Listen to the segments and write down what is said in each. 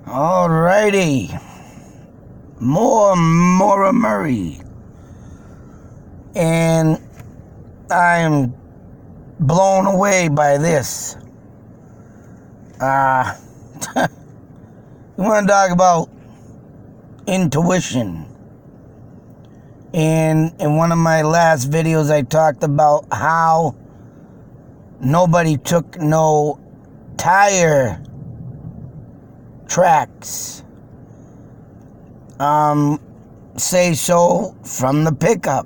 Alrighty. Maura Murray. And I am blown away by this. We want to talk about intuition. And in one of my last videos, I talked about how nobody took no tire tracks. Say so from the pickup.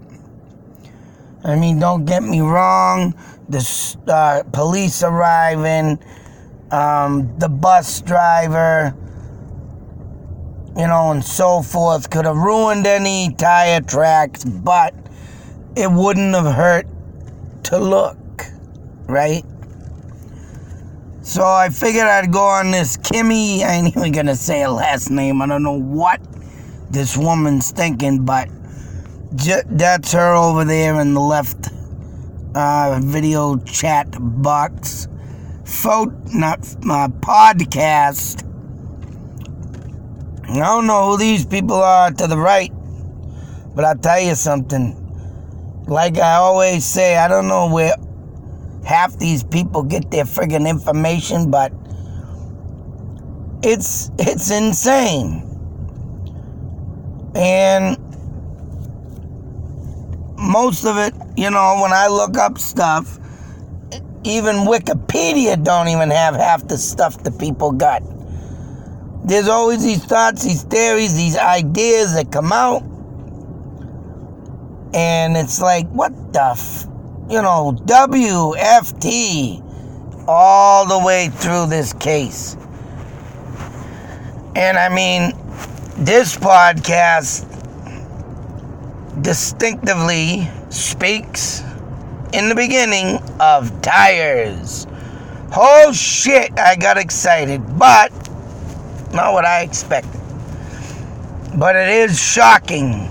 I mean, don't get me wrong. The police arriving, the bus driver, and so forth could have ruined any tire tracks, but it wouldn't have hurt to look, right? So I figured I'd go on this Kimmy. I ain't even gonna say her last name. I don't know what this woman's thinking, but that's her over there in the left video chat box. Podcast. I don't know who these people are to the right, but I'll tell you something. Like I always say, I don't know where half these people get their friggin' information, but it's insane. And most of it, when I look up stuff, even Wikipedia don't even have half the stuff that people got. There's always these thoughts, these theories, these ideas that come out. And it's like, what the WFT all the way through this case. And I mean, this podcast distinctively speaks in the beginning of tires. Oh shit, I got excited, but not what I expected. But it is shocking.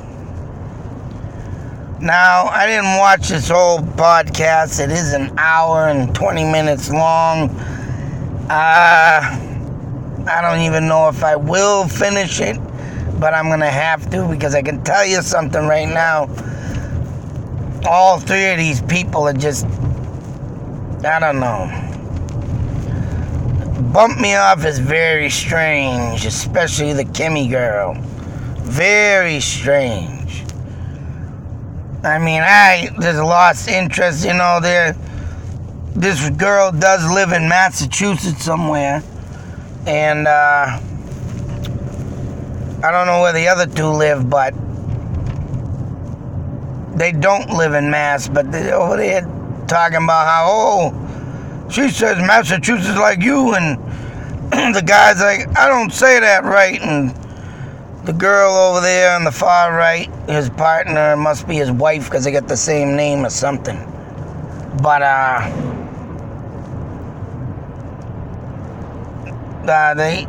Now, I didn't watch this whole podcast. It is an hour and 20 minutes long. I don't even know if I will finish it, but I'm going to have to, because I can tell you something right now. All three of these people are just, I don't know. Bump me off is very strange, especially the Kimmy girl. Very strange. I mean, I just lost interest, this girl does live in Massachusetts somewhere, and I don't know where the other two live, but they don't live in Mass, but they're over there talking about how, she says Massachusetts like you, and the guy's like, I don't say that right, and the girl over there on the far right, his partner, must be his wife because they got the same name or something. But,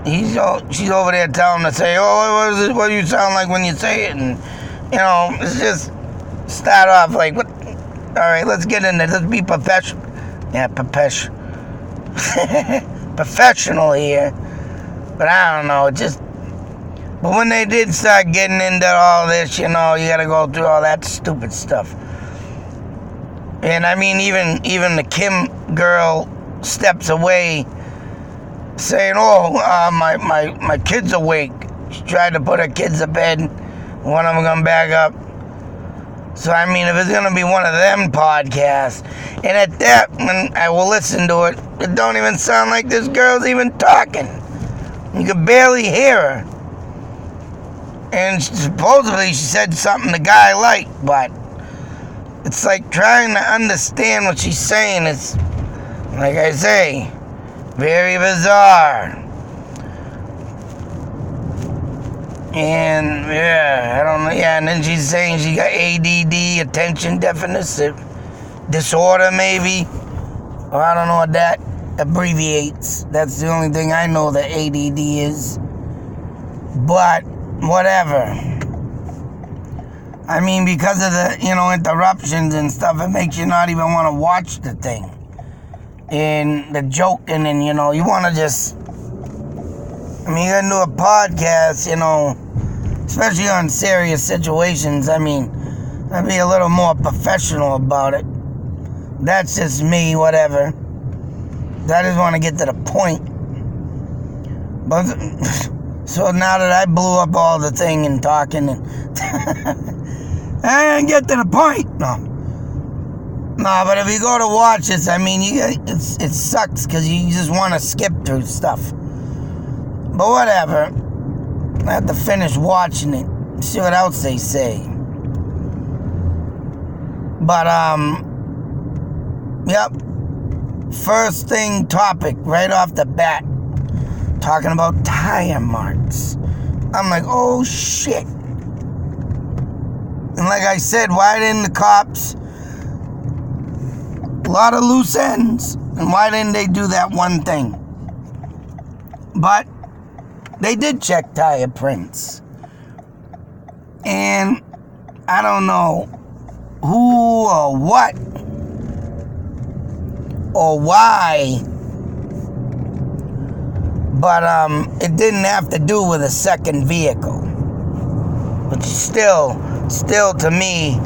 she's over there telling him to say, what do you sound like when you say it? And, it's just start off like, what? All right, let's get into it. Let's be professional. Yeah, professional here. But I don't know, but when they did start getting into all this, you gotta go through all that stupid stuff. And I mean, even the Kim girl steps away saying, my kid's awake. She tried to put her kids to bed. One of them come back up. So, I mean, if it's going to be one of them podcasts, and at that, when I will listen to it, it don't even sound like this girl's even talking. You can barely hear her. And supposedly she said something the guy liked, but it's like trying to understand what she's saying. It's, like I say, very bizarre. And, I don't know, and then she's saying she got ADD, attention deficit disorder, maybe. Or I don't know what that abbreviates. That's the only thing I know that ADD is. But whatever. I mean, because of the, interruptions and stuff, it makes you not even want to watch the thing. And the joking, and, you want to just I mean, you gotta do a podcast, especially on serious situations. I mean, I'd be a little more professional about it. That's just me, whatever. I just want to get to the point. But so now that I blew up all the thing and talking, and I didn't get to the point. No, but if you go to watch this, I mean, it sucks because you just want to skip through stuff. But whatever. I have to finish watching it. See what else they say. But, yep. First thing topic, right off the bat. Talking about tire marks. I'm like, oh shit. And like I said, why didn't the cops... A lot of loose ends. And why didn't they do that one thing? But they did check tire prints. And I don't know who or what or why, but it didn't have to do with a second vehicle. Which still to me,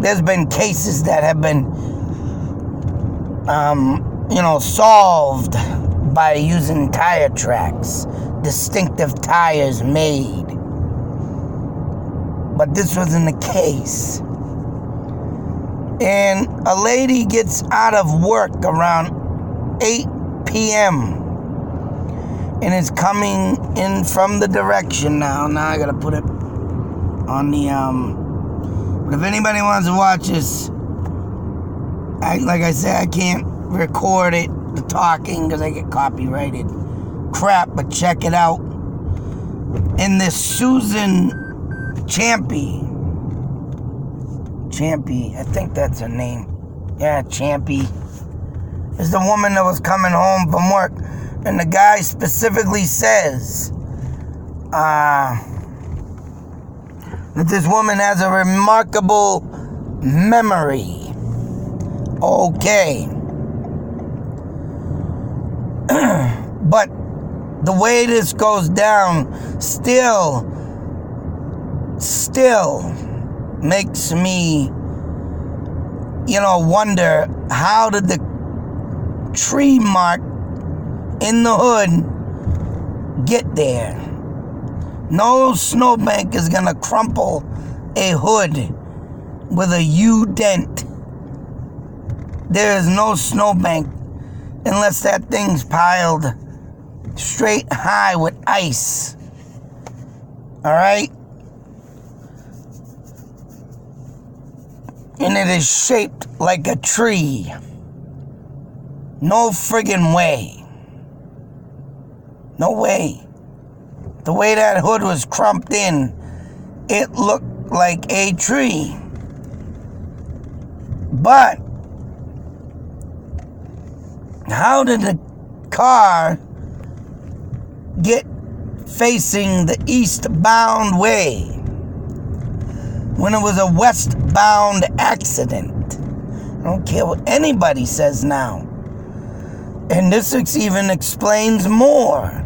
there's been cases that have been, solved by using tire tracks, distinctive tires made. But this wasn't the case. And a lady gets out of work around 8 p.m. and is coming in from the direction now. Now I gotta put it on the, but if anybody wants to watch this, like I said, I can't record it, the talking, because I get copyrighted crap, but check it out. In this Susan Champy, I think that's her name. Yeah, Champy is the woman that was coming home from work, and the guy specifically says that this woman has a remarkable memory. Okay. But the way this goes down still makes me, wonder, how did the tree mark in the hood get there? No snowbank is gonna crumple a hood with a U-dent. There is no snowbank unless that thing's piled straight high with ice. Alright? And it is shaped like a tree. No friggin' way. No way. The way that hood was crumped in, it looked like a tree. But how did the car get facing the eastbound way when it was a westbound accident? I don't care what anybody says now. And this even explains more.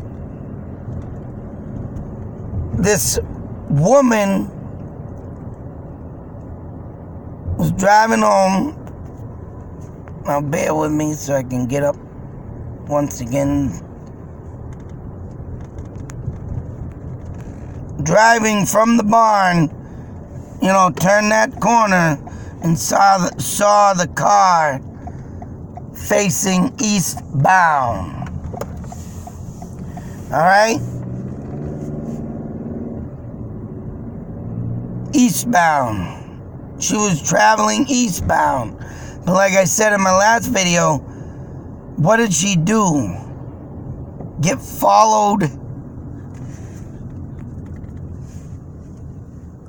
This woman was driving home. Now bear with me so I can get up once again. Driving from the barn, turned that corner and saw the car facing eastbound. All right? Eastbound. She was traveling eastbound. But like I said in my last video, what did she do? Get followed?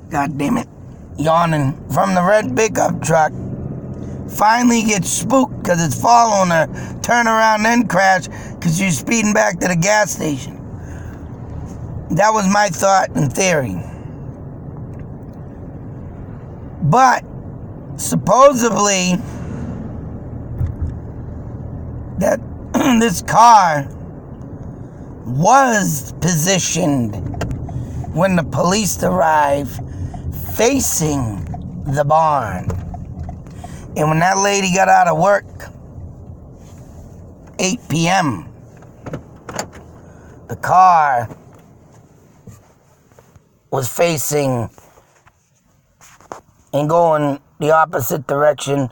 God damn it. Yawning. From the red pickup truck. Finally gets spooked because it's following her. Turn around and crash because she's speeding back to the gas station. That was my thought and theory. But supposedly that this car was positioned when the police arrived facing the barn. And when that lady got out of work, 8 p.m., the car was facing and going the opposite direction.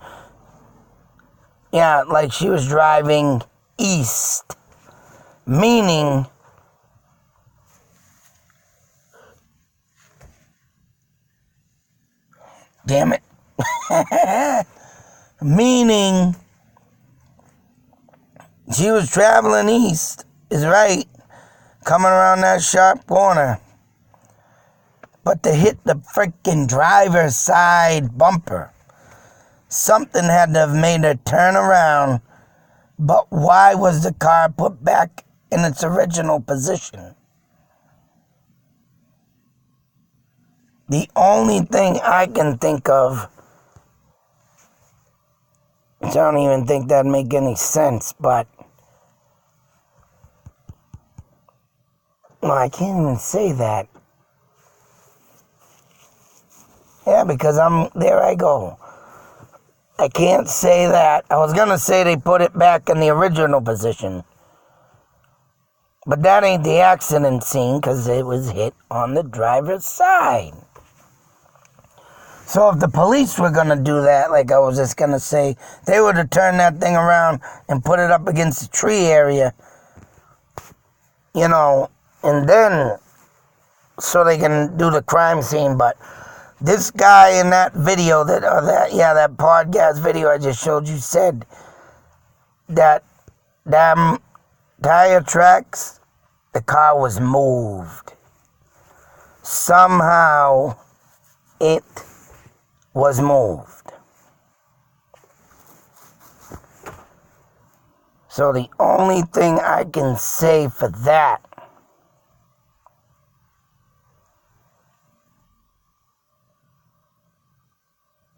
Yeah, like she was driving east, meaning damn it. Meaning she was traveling east, is right, coming around that sharp corner. But to hit the freaking driver's side bumper, something had to have made her turn around. But why was the car put back in its original position? The only thing I can think of, I don't even think that'd make any sense, but well, I can't even say that. Yeah, because there I go. I can't say that. I was going to say they put it back in the original position. But that ain't the accident scene because it was hit on the driver's side. So if the police were going to do that, like I was just going to say, they would have turned that thing around and put it up against the tree area, and then so they can do the crime scene. But this guy in that video, that podcast video I just showed you, said that damn tire tracks, the car was moved. Somehow it was moved. So the only thing I can say for that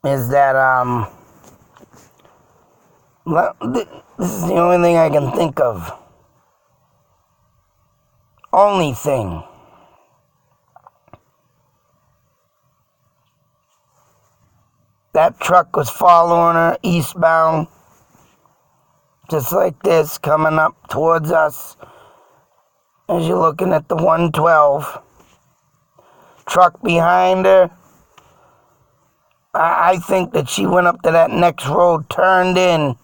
is that this is the only thing I can think of. Only thing. That truck was following her eastbound, just like this, coming up towards us as you're looking at the 112. Truck behind her. I think that she went up to that next road, turned in,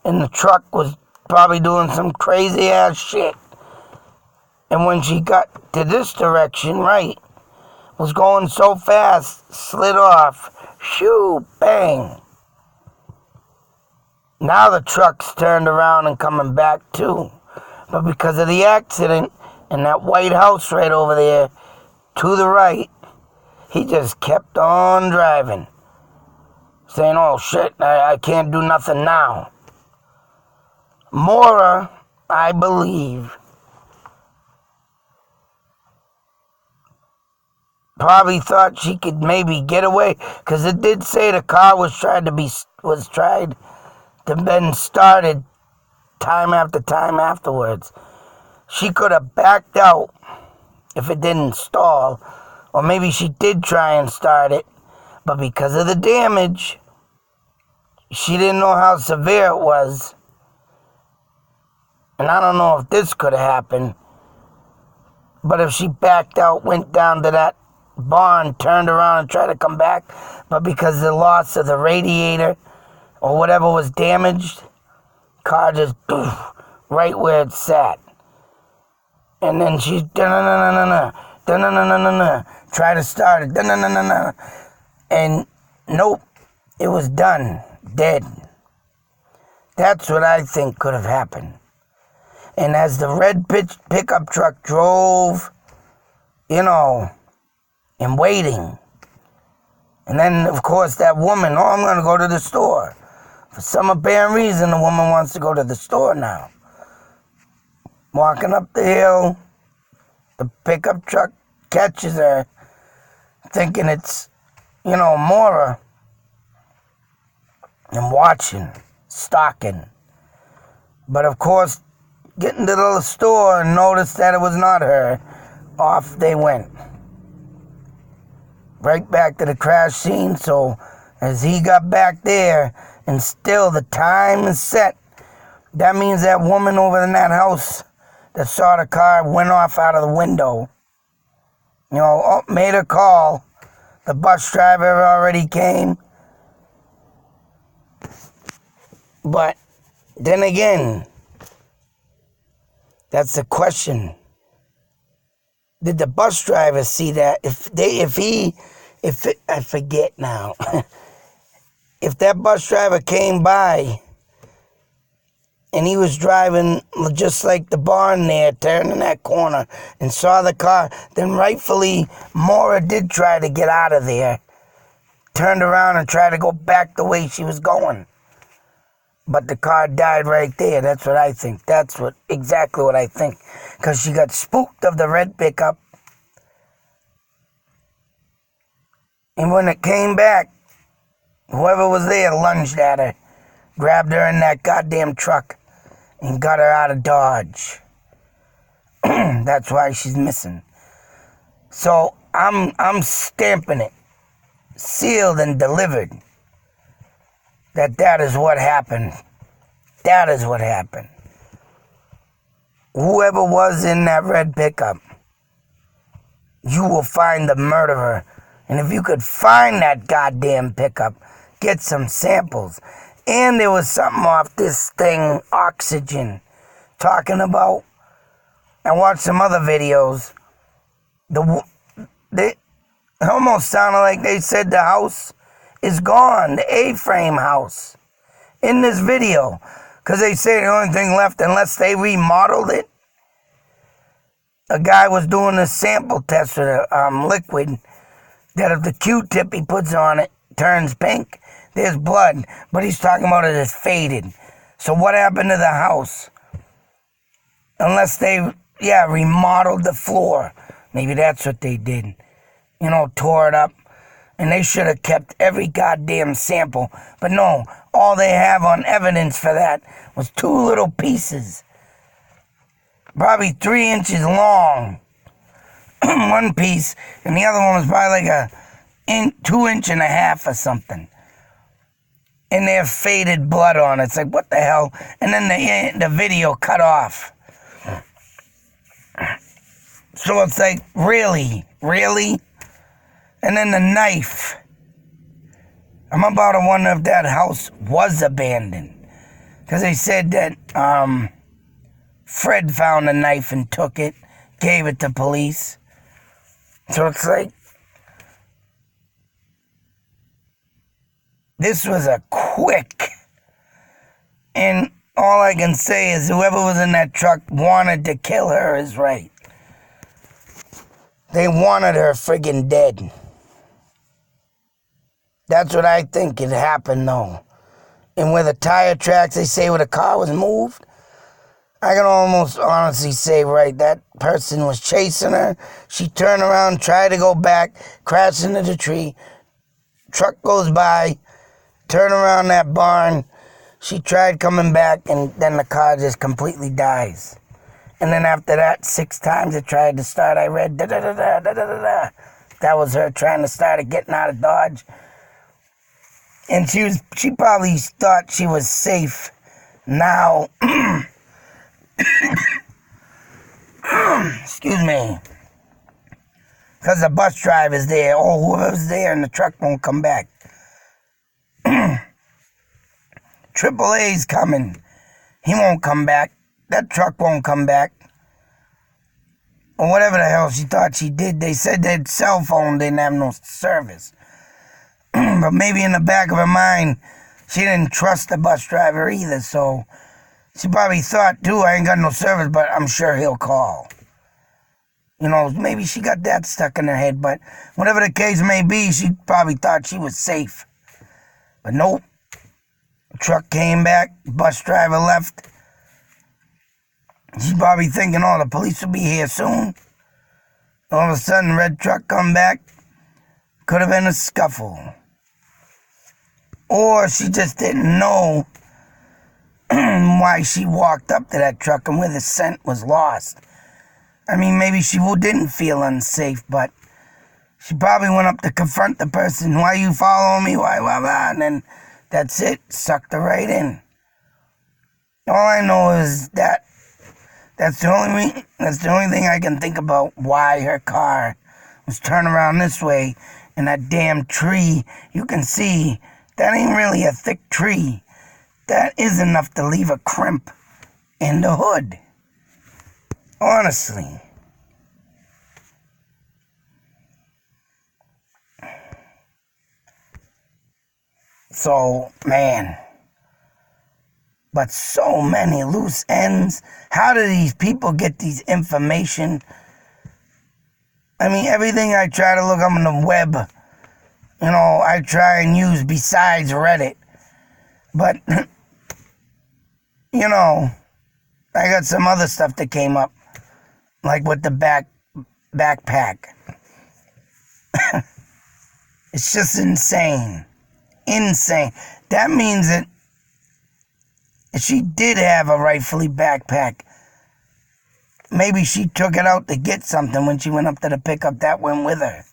and the truck was probably doing some crazy ass shit. And when she got to this direction, right, was going so fast, slid off, shoo, bang. Now the truck's turned around and coming back too. But because of the accident and that white house right over there to the right, he just kept on driving, saying, oh shit, I can't do nothing now. Maura, I believe, probably thought she could maybe get away, because it did say the car was tried to been started time after time afterwards. She could have backed out if it didn't stall. Or maybe she did try and start it, but because of the damage, she didn't know how severe it was. And I don't know if this could have happened, but if she backed out, went down to that barn, turned around and tried to come back, but because of the loss of the radiator or whatever was damaged, car just right where it sat. And then she's try to start it, and nope, it was done, dead. That's what I think could have happened. And as the red pickup truck drove, and waiting, and then of course that woman, I'm going to go to the store. For some apparent reason, the woman wants to go to the store now. Walking up the hill, the pickup truck catches her, thinking it's, Maura, and watching, stalking. But of course, get into the store and noticed that it was not her. Off they went. Right back to the crash scene. So as he got back there, and still the time is set, that means that woman over in that house that saw the car went off out of the window. Made a call. The bus driver already came. But then again, that's the question. Did the bus driver see that? I forget now. If that bus driver came by and he was driving just like the barn there, turning that corner and saw the car, then rightfully Maura did try to get out of there, turned around and tried to go back the way she was going. But the car died right there. That's what I think. That's exactly what I think. Because she got spooked of the red pickup. And when it came back, whoever was there lunged at her, grabbed her in that goddamn truck, and got her out of Dodge. That's why she's missing. So I'm stamping it, sealed and delivered, that is what happened. That is what happened. Whoever was in that red pickup, you will find the murderer. And if you could find that goddamn pickup, get some samples. And there was something off this thing, Oxygen, talking about. I watched some other videos. They almost sounded like they said the house is gone, the A-frame house, in this video. Because they say the only thing left, unless they remodeled it. A guy was doing a sample test with a liquid that if the Q-tip he puts on it turns pink, there's blood. But he's talking about it as faded. So what happened to the house? Unless they, remodeled the floor. Maybe that's what they did. Tore it up. And they should have kept every goddamn sample. But no, all they have on evidence for that was 2 little pieces. Probably 3 inches long. One piece. And the other one was probably like 2.5 inches or something. And they have faded blood on it. It's like, what the hell? And then the video cut off. So it's like, really? Really? And then the knife. I'm about to wonder if that house was abandoned. Because they said that Fred found a knife and took it, gave it to police. So it's like, this was a quick. And all I can say is whoever was in that truck wanted to kill her is right. They wanted her friggin' dead. That's what I think had happened, though. And where the tire tracks, they say where the car was moved, I can almost honestly say, right, that person was chasing her. She turned around, tried to go back, crashed into the tree. Truck goes by, turn around that barn. She tried coming back, and then the car just completely dies. And then after that, 6 times it tried to start. I read da-da-da-da-da-da-da. That was her trying to start it, getting out of Dodge. And she probably thought she was safe. Now, excuse me, because the bus driver's there, or whoever's there, and the truck won't come back. AAA's coming. He won't come back. That truck won't come back. Or whatever the hell she thought she did. They said that cell phone didn't have no service. But maybe in the back of her mind, she didn't trust the bus driver either. So she probably thought, too, I ain't got no service, but I'm sure he'll call. Maybe she got that stuck in her head. But whatever the case may be, she probably thought she was safe. But nope. The truck came back. Bus driver left. She's probably thinking, oh, the police will be here soon. All of a sudden, red truck come back. Could have been a scuffle. Or she just didn't know why she walked up to that truck and where the scent was lost. I mean, maybe she didn't feel unsafe, but she probably went up to confront the person. Why you following me? Why, blah, blah. And then that's it. Sucked her right in. All I know is that that's the only thing I can think about why her car was turned around this way. And that damn tree, you can see, that ain't really a thick tree. That is enough to leave a crimp in the hood. Honestly. So, man. But so many loose ends. How do these people get these information? I mean, everything I try to look up on the web, I try and use besides Reddit. But, I got some other stuff that came up. Like with the backpack. It's just insane. Insane. That means that she did have a rightfully backpack. Maybe she took it out to get something when she went up to the pickup that went with her.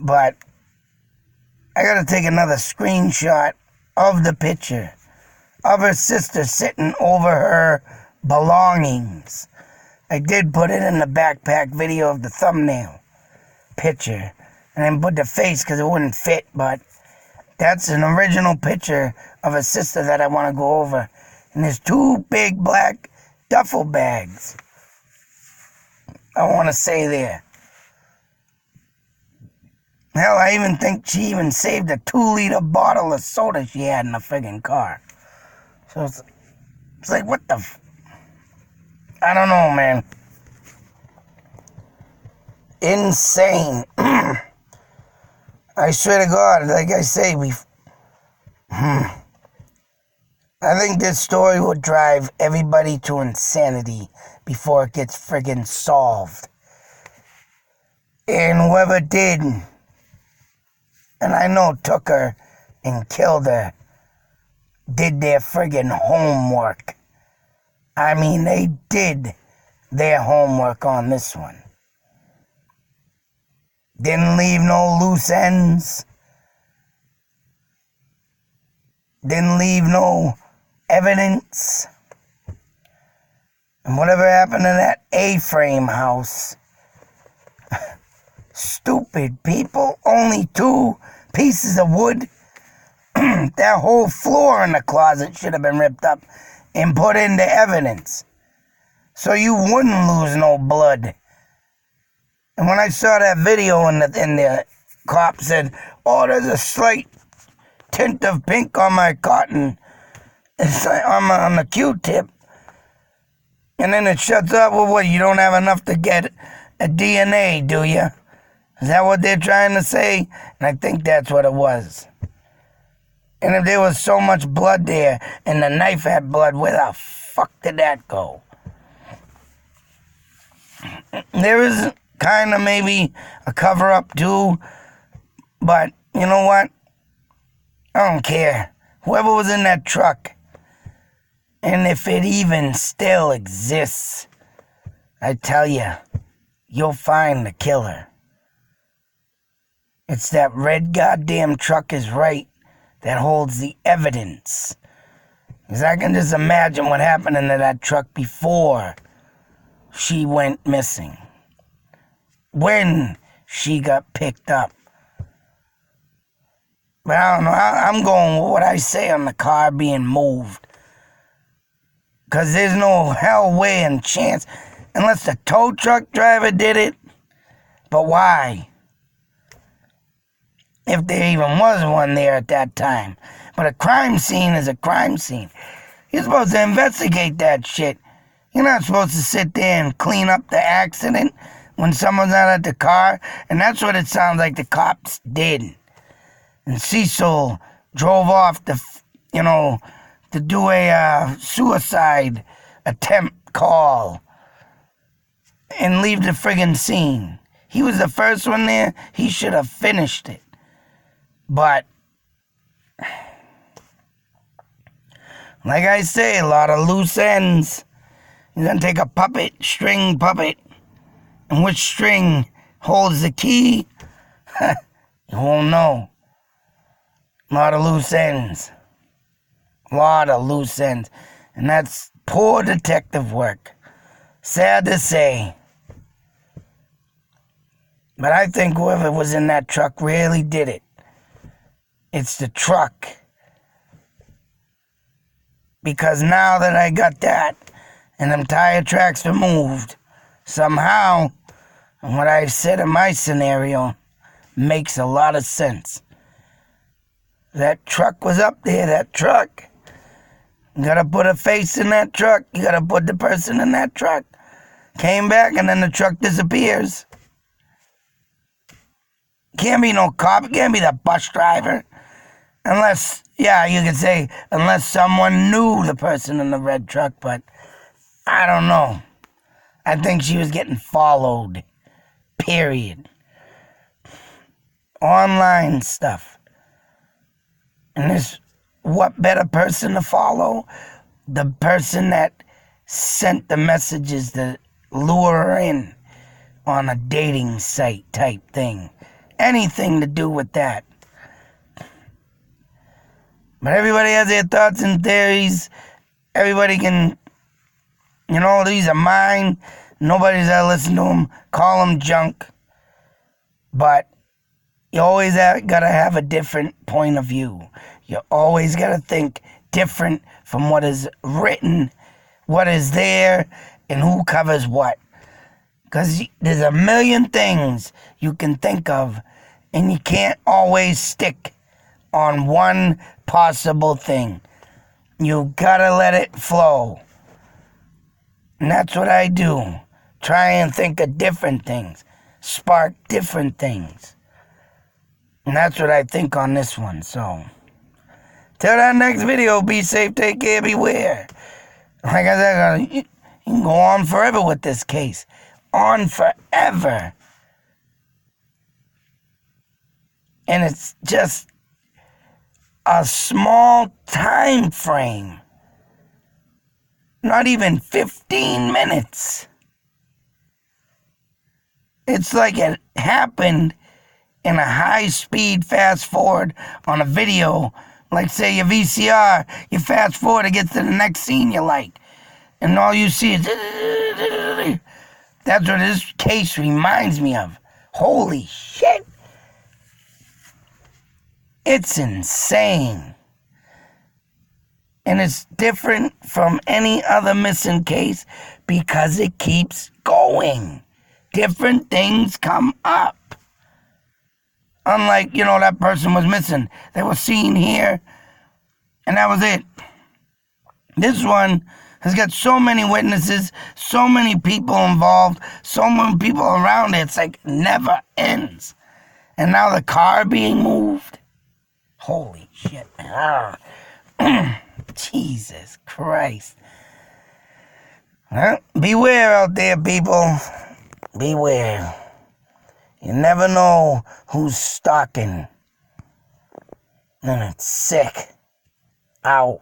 But I gotta take another screenshot of the picture of her sister sitting over her belongings. I did put it in the backpack video of the thumbnail picture. And then put the face because it wouldn't fit, but that's an original picture of a sister that I want to go over. And there's two big black duffel bags. I want to say there. Hell, I even think she even saved a 2-liter bottle of soda she had in the friggin' car. So it's like, what the I don't know, man. Insane. I swear to God, like I say, I think this story will drive everybody to insanity before it gets friggin' solved. And whoever did, and I know took her and killed her, did their friggin' homework. I mean, they did their homework on this one. Didn't leave no loose ends. Didn't leave no evidence. And whatever happened to that A-frame house? Stupid people. Only 2 pieces of wood. That whole floor in the closet should have been ripped up and put into evidence. So you wouldn't lose no blood. And when I saw that video and the cop said, "Oh, there's a slight tint of pink on my cotton. It's like on the Q-tip." And then it shuts off. Well, what, you don't have enough to get a DNA, do you? Is that what they're trying to say? And I think that's what it was. And if there was so much blood there and the knife had blood, where the fuck did that go? There is kind of maybe a cover-up too, but you know what? I don't care. Whoever was in that truck, and if it even still exists, I tell you, you'll find the killer. It's that red goddamn truck is right that holds the evidence. Because I can just imagine what happened into that truck before she went missing. When she got picked up. But I don't know. I'm going with what I say on the car being moved. Because there's no hell way and chance. Unless the tow truck driver did it. But why? If there even was one there at that time. But a crime scene is a crime scene. You're supposed to investigate that shit. You're not supposed to sit there and clean up the accident when someone's out at the car. And that's what it sounds like the cops did. And Cecil drove off to do a suicide attempt call and leave the friggin' scene. He was the first one there. He should have finished it. But Like I say, a lot of loose ends. You're going to take a string puppet, and which string holds the key? You won't know. A lot of loose ends. A lot of loose ends. And that's poor detective work. Sad to say. But I think whoever was in that truck really did it. It's the truck. Because now that I got that, and them tire tracks removed, somehow, and what I've said in my scenario makes a lot of sense. That truck was up there, that truck. You gotta put a face in that truck. You gotta put the person in that truck. Came back and then the truck disappears. Can't be no cop. It can't be the bus driver. Unless, yeah, you could say, unless someone knew the person in the red truck, but I don't know. I think she was getting followed. Period. Online stuff. And this, what better person to follow? The person that sent the messages to lure her in on a dating site type thing. Anything to do with that. But everybody has their thoughts and theories. Everybody can, these are mine. Nobody's ever listened to them. Call them junk. But you always got to have a different point of view. You always got to think different from what is written, what is there, and who covers what. Because there's a million things you can think of, and you can't always stick on one possible thing. You gotta let it flow. And that's what I do. Try and think of different things. Spark different things. And that's what I think on this one. So, till that next video, be safe, take care, beware. Like I said, you can go on forever with this case. On forever. And it's just a small time frame. Not even 15 minutes. It's like it happened in a high-speed fast-forward on a video. Like, say, your VCR, you fast-forward, it gets to the next scene you like. And all you see is... That's what this case reminds me of. Holy shit. It's insane. And it's different from any other missing case because it keeps going. Different things come up. Unlike, that person was missing. They were seen here, and that was it. This one has got so many witnesses, so many people involved, so many people around it. It's like never ends. And now the car being moved. Holy shit. Jesus Christ. Well, beware out there, people. Beware. You never know who's stalking. And it's sick. Ow.